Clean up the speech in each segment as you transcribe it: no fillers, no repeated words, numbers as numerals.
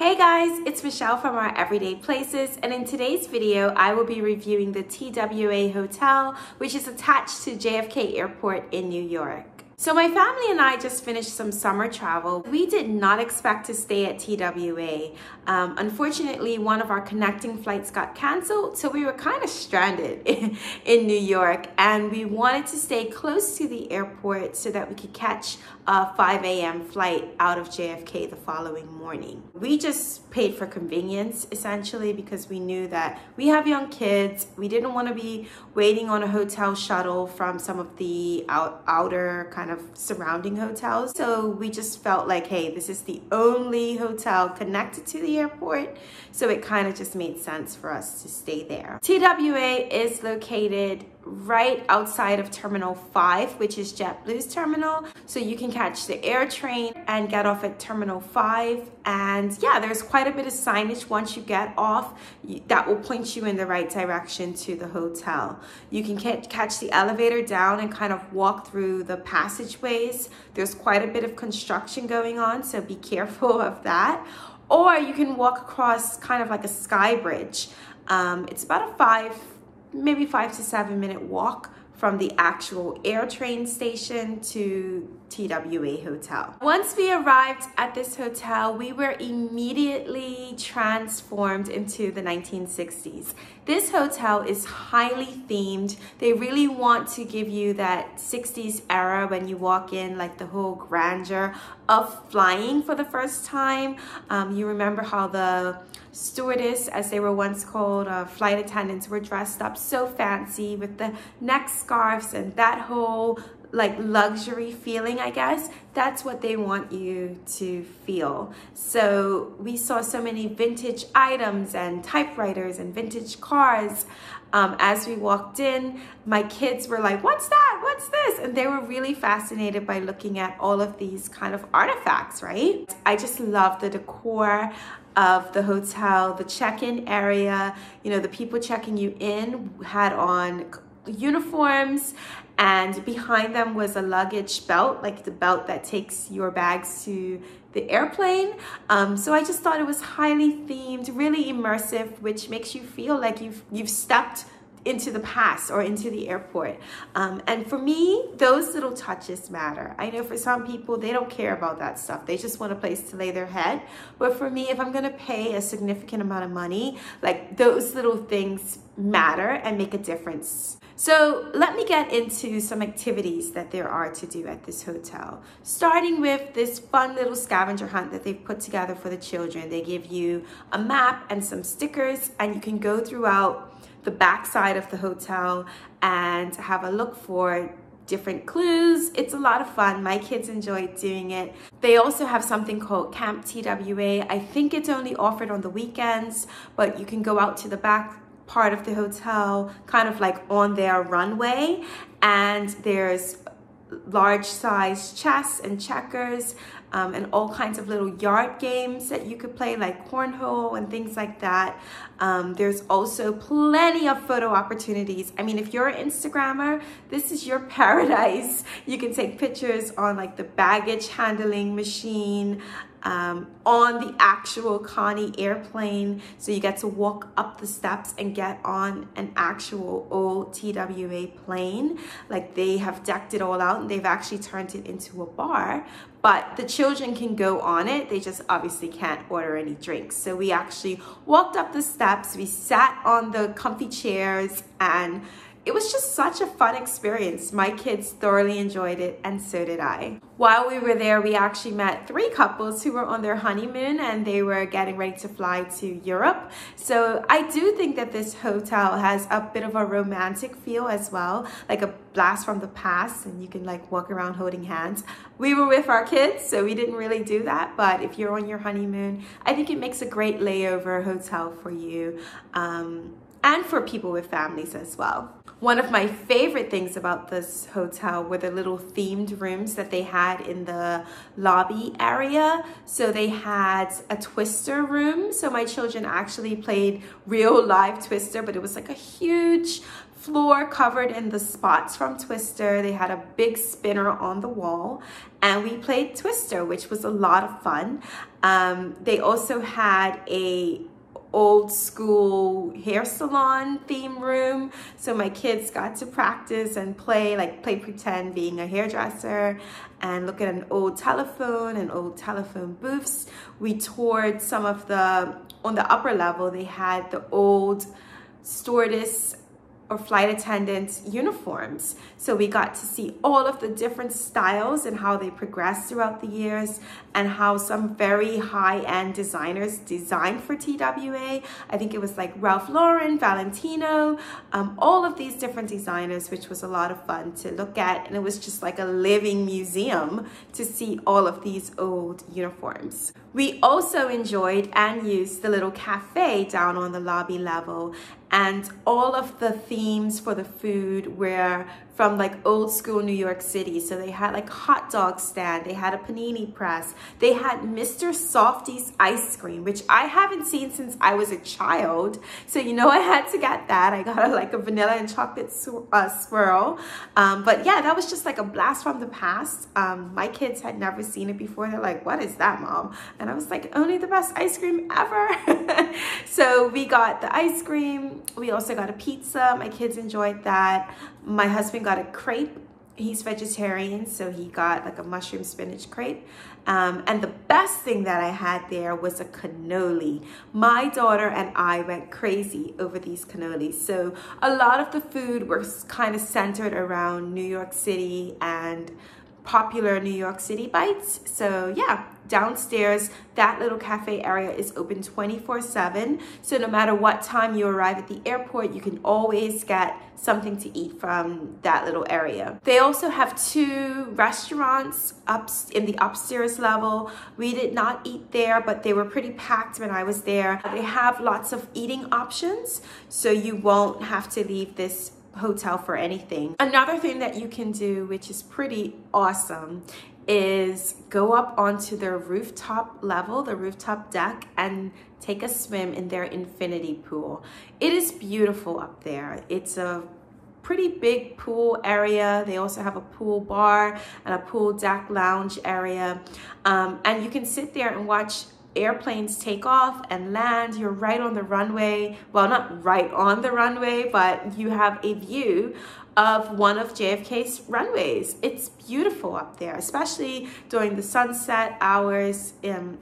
Hey guys, it's Michelle from Our Everyday Places, and in today's video I will be reviewing the TWA Hotel, which is attached to JFK Airport in New York. So my family and I just finished some summer travel. We did not expect to stay at TWA. Unfortunately, one of our connecting flights got canceled, so we were kind of stranded in New York, and we wanted to stay close to the airport so that we could catch a 5 a.m. flight out of JFK the following morning. We just paid for convenience, essentially, because we knew that we have young kids. We didn't want to be waiting on a hotel shuttle from some of the outer kind of surrounding hotels. So we just felt like, hey, this is the only hotel connected to the airport, so it kind of just made sense for us to stay there. TWA is located right outside of Terminal 5, which is JetBlue's terminal. So you can catch the air train and get off at Terminal 5. And yeah, there's quite a bit of signage once you get off that will point you in the right direction to the hotel. You can catch the elevator down and kind of walk through the passageways. There's quite a bit of construction going on, so be careful of that. Or you can walk across kind of like a sky bridge. It's about a maybe 5 to 7 minute walk from the actual air train station to TWA Hotel. Once we arrived at this hotel, we were immediately transformed into the 1960s. This hotel is highly themed. They really want to give you that 60s era when you walk in, like the whole grandeur of flying for the first time. You remember how the stewardess, as they were once called, flight attendants, were dressed up so fancy with the neck scarves and that whole like luxury feeling, I guess. That's what they want you to feel. So we saw so many vintage items and typewriters and vintage cars. As we walked in, my kids were like, what's that? What's this? And they were really fascinated by looking at all of these kind of artifacts, right? I just love the decor of the hotel, the check-in area. You know, the people checking you in had on uniforms, and behind them was a luggage belt, like the belt that takes your bags to the airplane. So I just thought it was highly themed, really immersive, which makes you feel like you've stepped into the past or into the airport. And for me, those little touches matter. I know for some people, they don't care about that stuff. They just want a place to lay their head. But for me, if I'm gonna pay a significant amount of money, like those little things matter and make a difference. So let me get into some activities that there are to do at this hotel. Starting with this fun little scavenger hunt that they've put together for the children. They give you a map and some stickers, and you can go throughout the backside of the hotel and have a look for different clues. It's a lot of fun. My kids enjoyed doing it. They also have something called Camp TWA. I think it's only offered on the weekends, but you can go out to the back part of the hotel, kind of like on their runway, and there's large size chess and checkers, and all kinds of little yard games that you could play, like cornhole and things like that. There's also plenty of photo opportunities. I mean, if you're an Instagrammer, this is your paradise. You can take pictures on like the baggage handling machine, on the actual Connie airplane. So you get to walk up the steps and get on an actual old TWA plane. Like, they have decked it all out and they've actually turned it into a bar, but the children can go on it. They just obviously can't order any drinks. So we actually walked up the steps, we sat on the comfy chairs, and it was just such a fun experience. My kids thoroughly enjoyed it, and so did I. While we were there, we actually met 3 couples who were on their honeymoon, and they were getting ready to fly to Europe. So I do think that this hotel has a bit of a romantic feel as well, like a blast from the past, and you can like walk around holding hands. We were with our kids, so we didn't really do that, but if you're on your honeymoon, I think it makes a great layover hotel for you. and for people with families as well. One of my favorite things about this hotel were the little themed rooms that they had in the lobby area. So they had a Twister room. So my children actually played real live Twister, but it was like a huge floor covered in the spots from Twister. They had a big spinner on the wall and we played Twister, which was a lot of fun. They also had a old school hair salon theme room, so my kids got to practice and play pretend being a hairdresser and look at an old telephone and old telephone booths. We toured some of on the upper level, they had the old stewardess or flight attendants uniforms. So we got to see all of the different styles and how they progressed throughout the years and how some very high-end designers designed for TWA. I think it was like Ralph Lauren, Valentino, all of these different designers, which was a lot of fun to look at. And it was just like a living museum to see all of these old uniforms. We also enjoyed and used the little cafe down on the lobby level, and all of the themes for the food were from like old school New York City. So they had like hot dog stand, they had a panini press, they had Mr. Softy's ice cream, which I haven't seen since I was a child. So you know I had to get that. I got like a vanilla and chocolate swirl. But yeah, that was just like a blast from the past. My kids had never seen it before. They're like, what is that, Mom? And I was like, only the best ice cream ever. So we got the ice cream. We also got a pizza. My kids enjoyed that. My husband got a crepe. He's vegetarian, so he got like a mushroom spinach crepe. And the best thing that I had there was a cannoli. My daughter and I went crazy over these cannolis. So a lot of the food was kind of centered around New York City and popular New York City bites. So yeah, downstairs, that little cafe area is open 24/7. So no matter what time you arrive at the airport, you can always get something to eat from that little area. They also have 2 restaurants in the upstairs level. We did not eat there, but they were pretty packed when I was there. They have lots of eating options, so you won't have to leave this hotel for anything. Another thing that you can do, which is pretty awesome, is go up onto their rooftop level, the rooftop deck, and take a swim in their infinity pool. It is beautiful up there. It's a pretty big pool area. They also have a pool bar and a pool deck lounge area. And you can sit there and watch airplanes take off and land. You're right on the runway. Well, not right on the runway, but you have a view of one of JFK's runways. It's beautiful up there, especially during the sunset hours.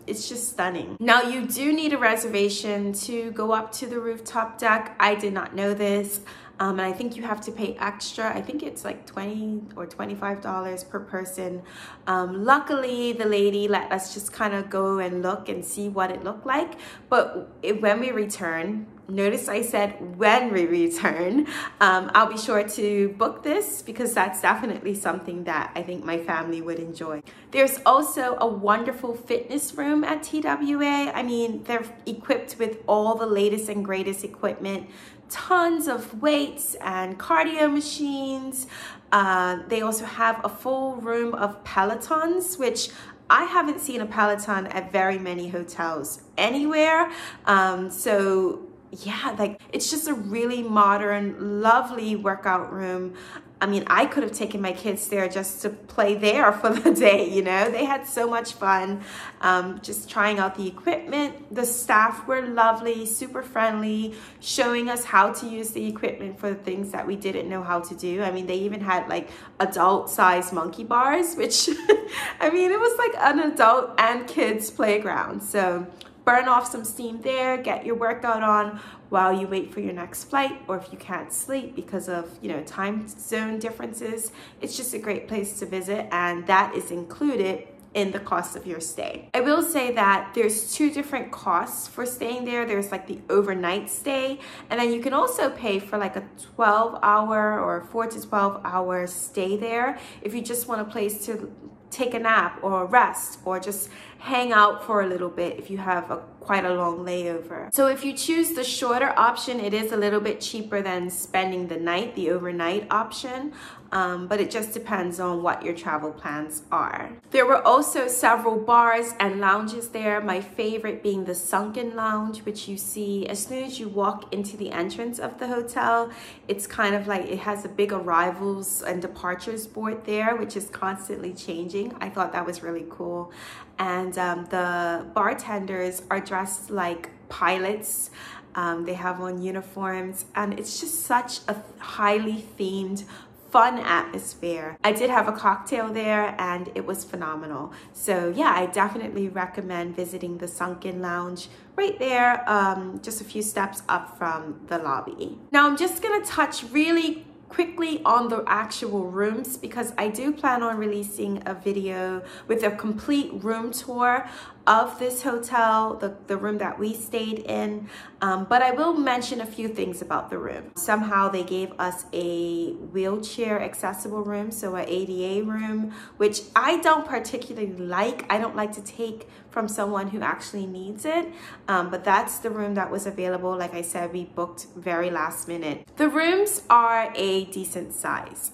It's just stunning. Now, you do need a reservation to go up to the rooftop deck. I did not know this. And I think you have to pay extra. I think it's like $20 or $25 per person. Luckily, the lady let us just kind of go and look and see what it looked like. But when we return, notice I said when we return, I'll be sure to book this because that's definitely something that I think my family would enjoy. There's also a wonderful fitness room at TWA. I mean, they're equipped with all the latest and greatest equipment. Tons of weights and cardio machines. They also have a full room of Pelotons, which I haven't seen a Peloton at very many hotels anywhere. So yeah, like it's just a really modern, lovely workout room. I mean, I could have taken my kids there just to play there for the day, you know? They had so much fun just trying out the equipment. The staff were lovely, super friendly, showing us how to use the equipment for the things that we didn't know how to do. I mean, they even had like adult-sized monkey bars, which, I mean, it was like an adult and kids playground. So burn off some steam there, get your workout on while you wait for your next flight, or if you can't sleep because of, you know, time zone differences. It's just a great place to visit, and that is included in the cost of your stay. I will say that there's 2 different costs for staying there. There's like the overnight stay, and then you can also pay for like a 12-hour or 4 to 12-hour stay there if you just want a place to take a nap or rest or just hang out for a little bit if you have quite a long layover. So if you choose the shorter option, it is a little bit cheaper than spending the night, the overnight option, but it just depends on what your travel plans are. There were also several bars and lounges there, my favorite being the Sunken Lounge, which you see as soon as you walk into the entrance of the hotel. It's kind of like it has a big arrivals and departures board there, which is constantly changing. I thought that was really cool. And the bartenders are dressed like pilots. They have on uniforms, and it's just such a highly themed, fun atmosphere. I did have a cocktail there and it was phenomenal. So yeah, I definitely recommend visiting the Sunken Lounge right there, just a few steps up from the lobby. Now I'm just gonna touch really quickly on the actual rooms because I do plan on releasing a video with a complete room tour of this hotel, the room that we stayed in, but I will mention a few things about the room. Somehow they gave us a wheelchair accessible room, so an ADA room, which I don't particularly like. I don't like to take from someone who actually needs it, but that's the room that was available. Like I said, we booked very last minute. The rooms are a decent size.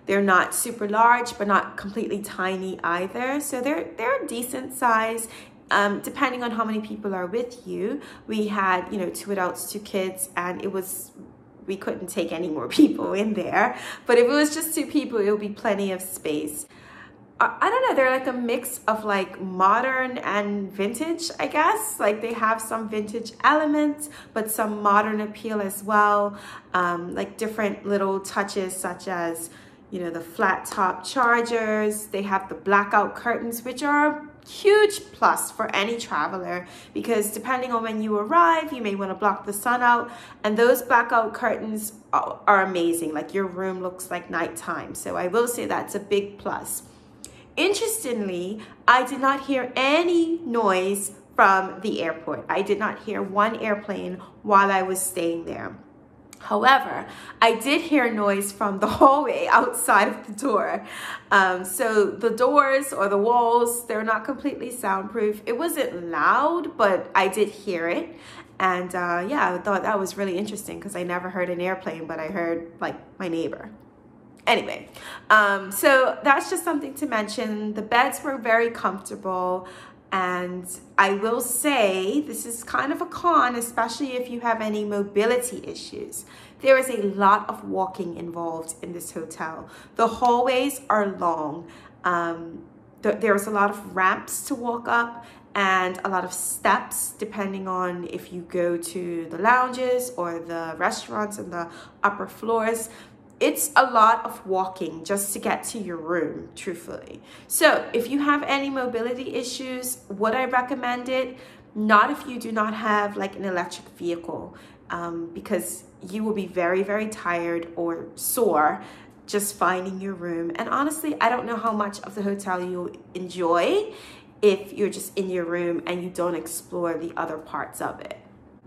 They're not super large, but not completely tiny either. So they're a decent size. Depending on how many people are with you. We had, 2 adults, 2 kids, and we couldn't take any more people in there. But if it was just 2 people, it would be plenty of space. I don't know, they're like a mix of like modern and vintage, I guess. Like they have some vintage elements, but some modern appeal as well. Like different little touches such as, the flat top chargers. They have the blackout curtains, which are a huge plus for any traveler because depending on when you arrive, you may want to block the sun out, and those blackout curtains are amazing. Like your room looks like nighttime. So I will say that's a big plus. Interestingly, I did not hear any noise from the airport. I did not hear one airplane while I was staying there. However, I did hear noise from the hallway outside of the door. So the doors or the walls, they're not completely soundproof. It wasn't loud, but I did hear it. And yeah, I thought that was really interesting because I never heard an airplane, but I heard like my neighbor. Anyway, so that's just something to mention. The beds were very comfortable. And I will say this is kind of a con, especially if you have any mobility issues. There is a lot of walking involved in this hotel. The hallways are long. There's a lot of ramps to walk up and a lot of steps depending on if you go to the lounges or the restaurants on the upper floors. It's a lot of walking just to get to your room, truthfully. So if you have any mobility issues, would I recommend it? Not if you do not have like an electric vehicle, because you will be very, very tired or sore just finding your room. And honestly, I don't know how much of the hotel you'll enjoy if you're just in your room and you don't explore the other parts of it.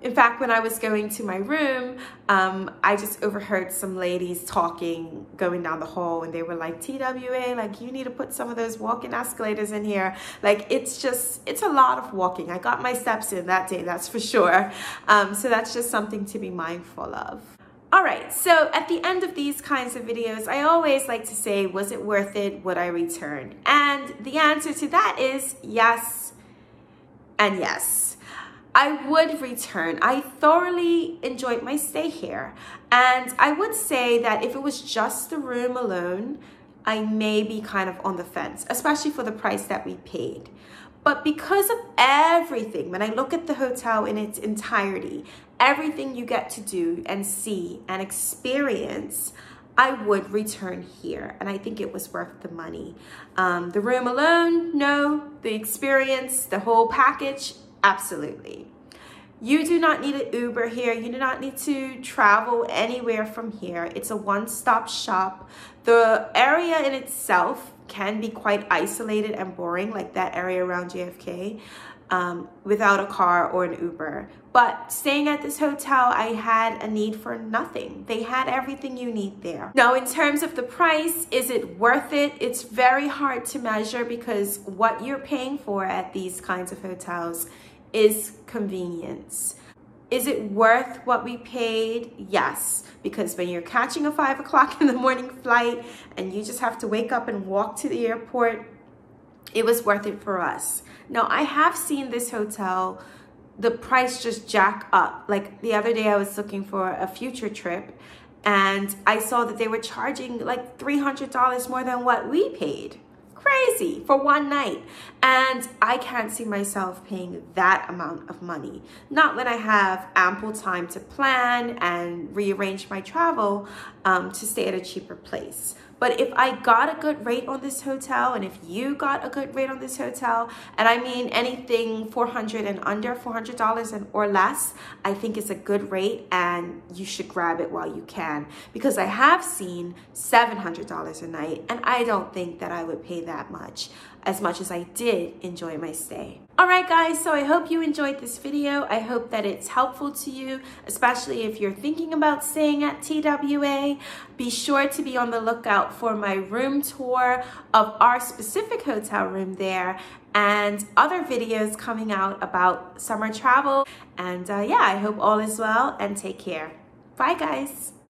In fact, when I was going to my room, I just overheard some ladies talking going down the hall, and they were like, TWA, like you need to put some of those walking escalators in here. Like it's a lot of walking. I got my steps in that day, that's for sure. So that's just something to be mindful of. All right, so at the end of these kinds of videos, I always like to say, was it worth it? Would I return? And the answer to that is yes and yes. I would return. I thoroughly enjoyed my stay here. And I would say that if it was just the room alone, I may be kind of on the fence, especially for the price that we paid. But because of everything, when I look at the hotel in its entirety, everything you get to do and see and experience, I would return here. And I think it was worth the money. The room alone, no. The experience, the whole package, absolutely. You do not need an Uber here. You do not need to travel anywhere from here. It's a one-stop shop. The area in itself can be quite isolated and boring, like that area around JFK. without a car or an Uber. But staying at this hotel, I had a need for nothing. They had everything you need there. Now, in terms of the price, is it worth it? It's very hard to measure because what you're paying for at these kinds of hotels is convenience. Is it worth what we paid? Yes, because when you're catching a 5 o'clock in the morning flight and you just have to wake up and walk to the airport, it was worth it for us. Now, I have seen this hotel, the price just jack up. Like the other day I was looking for a future trip and I saw that they were charging like $300 more than what we paid. Crazy for one night. And I can't see myself paying that amount of money. Not when I have ample time to plan and rearrange my travel to stay at a cheaper place. But if I got a good rate on this hotel, and if you got a good rate on this hotel, and I mean anything $400 and under, $400 and or less, I think it's a good rate and you should grab it while you can. Because I have seen $700 a night and I don't think that I would pay that much as I did enjoy my stay. All right, guys, so I hope you enjoyed this video. I hope that it's helpful to you, especially if you're thinking about staying at TWA. Be sure to be on the lookout for my room tour of our specific hotel room there and other videos coming out about summer travel. And yeah, I hope all is well and take care. Bye, guys.